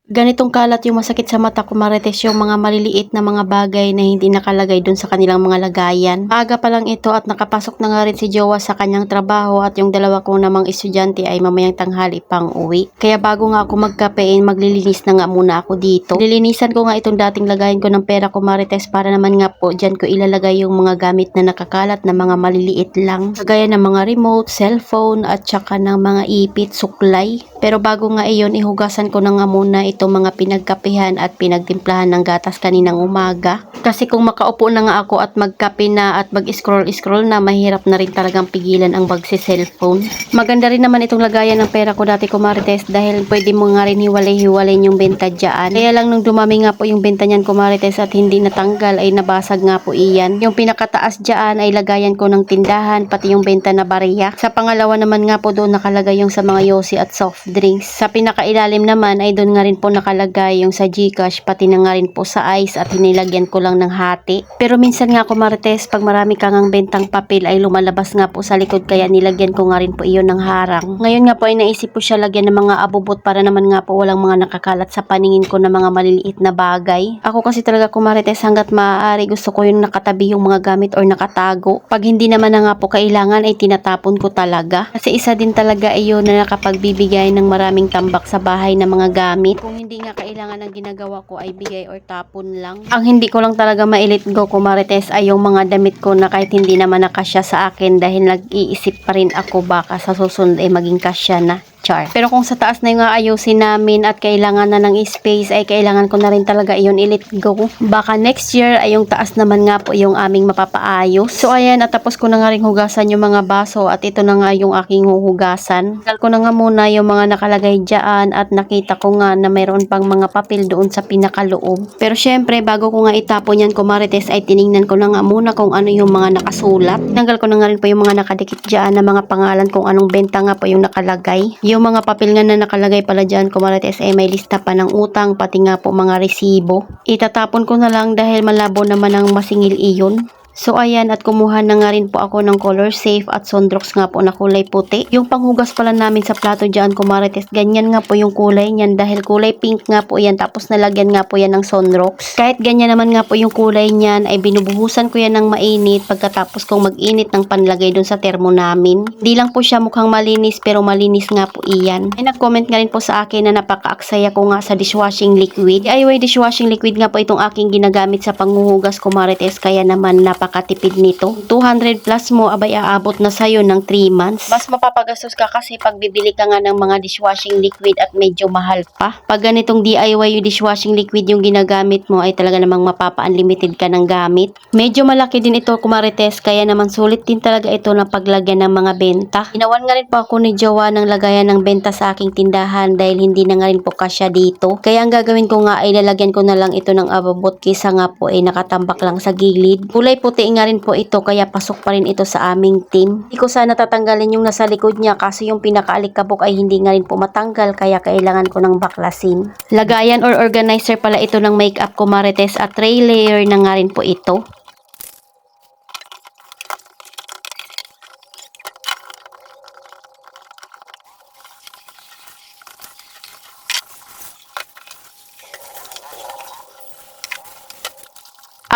Ganitong kalat yung masakit sa mata ko, Marites, yung mga maliliit na mga bagay na hindi nakalagay dun sa kanilang mga lagayan. Maaga pa lang ito at nakapasok na nga rin si Jowa sa kanyang trabaho at yung dalawa kong namang estudyante ay mamayang tanghali pang uwi. Kaya bago nga ako magkapein, maglilinis na nga muna ako dito. Lilinisan ko nga itong dating lagayan ko ng pera ko, Marites, para naman nga po dyan ko ilalagay yung mga gamit na nakakalat na mga maliliit lang. Kagaya ng mga remote, cellphone at saka ng mga ipit, suklay. Pero bago nga iyon, ihugasan ko na nga muna itong mga pinagkapihan at pinagtimplahan ng gatas kaninang umaga. Kasi kung makaupo na nga ako at magkape na at mag-scroll na, mahirap na rin talagang pigilan ang cellphone. Maganda rin naman itong lagayan ng pera ko dati, ko, Marites, dahil pwede mo nga rin hiwalay-hiwalay yung benta dyan. Kaya lang nung dumami nga po yung benta niyan, ko, Marites, at hindi natanggal ay nabasag nga po iyan. Yung pinakataas dyan ay lagayan ko ng tindahan, pati yung benta na bariya. Sa pangalawa naman nga po doon nakalagay yung sa mga yosi at soft drinks. Sa pinakailalim naman ay doon nga rin po nakalagay yung sa GCash, pati na nga rin po sa ice at hinilagyan ko lang ng hati. Pero minsan nga, ko, Marites, pag marami kang ang bentang papel ay lumalabas nga po sa likod, kaya nilagyan ko nga rin po iyon ng harang. Ngayon nga po ay naisip po siya lagyan ng mga abubot para naman nga po walang mga nakakalat sa paningin ko na mga maliliit na bagay. Ako kasi talaga, ko, Marites, hanggat maaari gusto ko yung nakatabi yung mga gamit or nakatago. Pag hindi naman na nga po kailangan ay tinatapon ko talaga. Kasi isa din talaga iyon na nakapagbibigay ng maraming tambak sa bahay na mga gamit. Kung hindi nga kailangan ng ginagawa ko ay bigay or tapon lang. Ang hindi ko lang talaga ma-let go, ko, Marites, ay yung mga damit ko na kahit hindi naman nakasya sa akin dahil nag-iisip pa rin ako baka sa susunod ay maging kasya na. Char. Pero kung sa taas na yung ayusin namin at kailangan na ng space ay kailangan ko na rin talaga iyon i-let go. Baka next year ay yung taas naman nga po yung aming mapapaayos. So ayan, at tapos ko na nga rin hugasan yung mga baso at ito na nga yung aking huhugasan. Tagal ko na nga muna yung mga nakalagay dyan at nakita ko nga na mayroon pang mga papel doon sa pinakaloob. Pero syempre bago ko nga itapon yan, ko, Marites, ay tiningnan ko na nga muna kung ano yung mga nakasulat. Tinanggal ko na nga rin po yung mga nakadikit dyan na mga pangalan kung anong benta nga po yung nakalagay. Yung mga papel nga na nakalagay pala dyan, ko, Marites, ay may lista pa ng utang, pati nga po mga resibo. Itatapon ko na lang dahil malabo naman ang masingil iyon. So ayan, at kumuha na nga rin po ako ng color safe at Sondrox nga po na kulay puti. Yung panghugas pala namin sa plato dyan, ko, Marites, ganyan nga po yung kulay niyan dahil kulay pink nga po yan, tapos nalagyan nga po yan ng Sondrox. Kahit ganyan naman nga po yung kulay niyan ay binubuhusan ko yan ng mainit pagkatapos kong mag-init ng panlagay dun sa termo namin. Hindi lang po siya mukhang malinis pero malinis nga po iyan. Ay nag-comment nga rin po sa akin na napaka-aksaya ko nga sa dishwashing liquid. DIY dishwashing liquid nga po itong aking ginagamit sa panghuhugas, ko, Marites, kaya naman napakatipid nito. 200 plus mo, abay aabot na sa'yo ng 3 months. Mas mapapagastos ka kasi pag bibili ka nga ng mga dishwashing liquid at medyo mahal pa. Pag ganitong DIY yung dishwashing liquid yung ginagamit mo ay talaga namang mapapa-unlimited ka ng gamit. Medyo malaki din ito, ko, Marites, kaya naman sulit din talaga ito na paglagyan ng mga benta. Ginawan nga rin po ako ni Jowa ng lagayan ng benta sa aking tindahan dahil hindi na nga rin po kasya dito. Kaya ang gagawin ko nga ay lalagyan ko na lang ito ng ababot kaysa nga po ay nakatambak lang sa gilid. Kulay puti nga rin po ito kaya pasok pa rin ito sa aming team. Hindi ko sana tatanggalin yung nasa likod niya kasi yung pinakaalikabok ay hindi nga rin po matanggal kaya kailangan ko ng baklasin. Lagayan or organizer pala ito ng makeup, ko, Marites, at tray layer na nga rin po ito.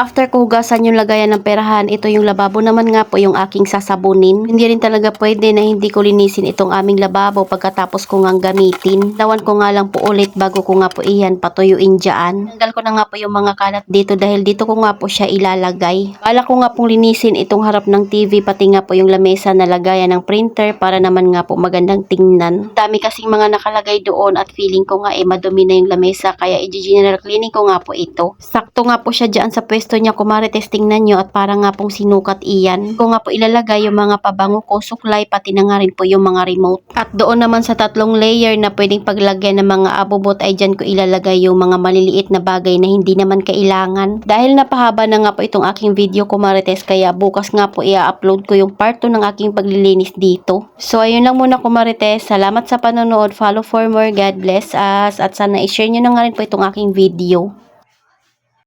After ko hugasan yung lagayan ng perahan, ito yung lababo naman nga po yung aking sasabunin. Hindi rin talaga pwede na hindi ko linisin itong aming lababo pagkatapos ko ngang gamitin. Lawan ko nga lang po ulit bago ko nga po iyan patuyuin dyan. Tanggal ko na nga po yung mga kalat dito dahil dito ko nga po siya ilalagay. Bala ko nga pong linisin itong harap ng TV pati nga po yung lamesa na lagayan ng printer para naman nga po magandang tingnan. Dami kasing mga nakalagay doon at feeling ko nga madumi na yung lamesa kaya i-general cleaning ko nga po ito. Sakto nga po siya dyan sa pwesto niya, ko, Marites, tingnan nyo at para nga pong sinukat iyan. Ko nga po ilalagay yung mga pabango ko, suklay, pati na nga rin po yung mga remote. At doon naman sa 3 layer na pwedeng paglagyan ng mga abubot ay dyan ko ilalagay yung mga maliliit na bagay na hindi naman kailangan. Dahil napahaba na nga po itong aking video, ko, Marites, kaya bukas nga po i-upload ko yung part 2 ng aking paglilinis dito. So ayun lang muna, ko, Marites. Salamat sa panonood. Follow for more. God bless us. At sana i-share nyo na nga rin po itong aking video.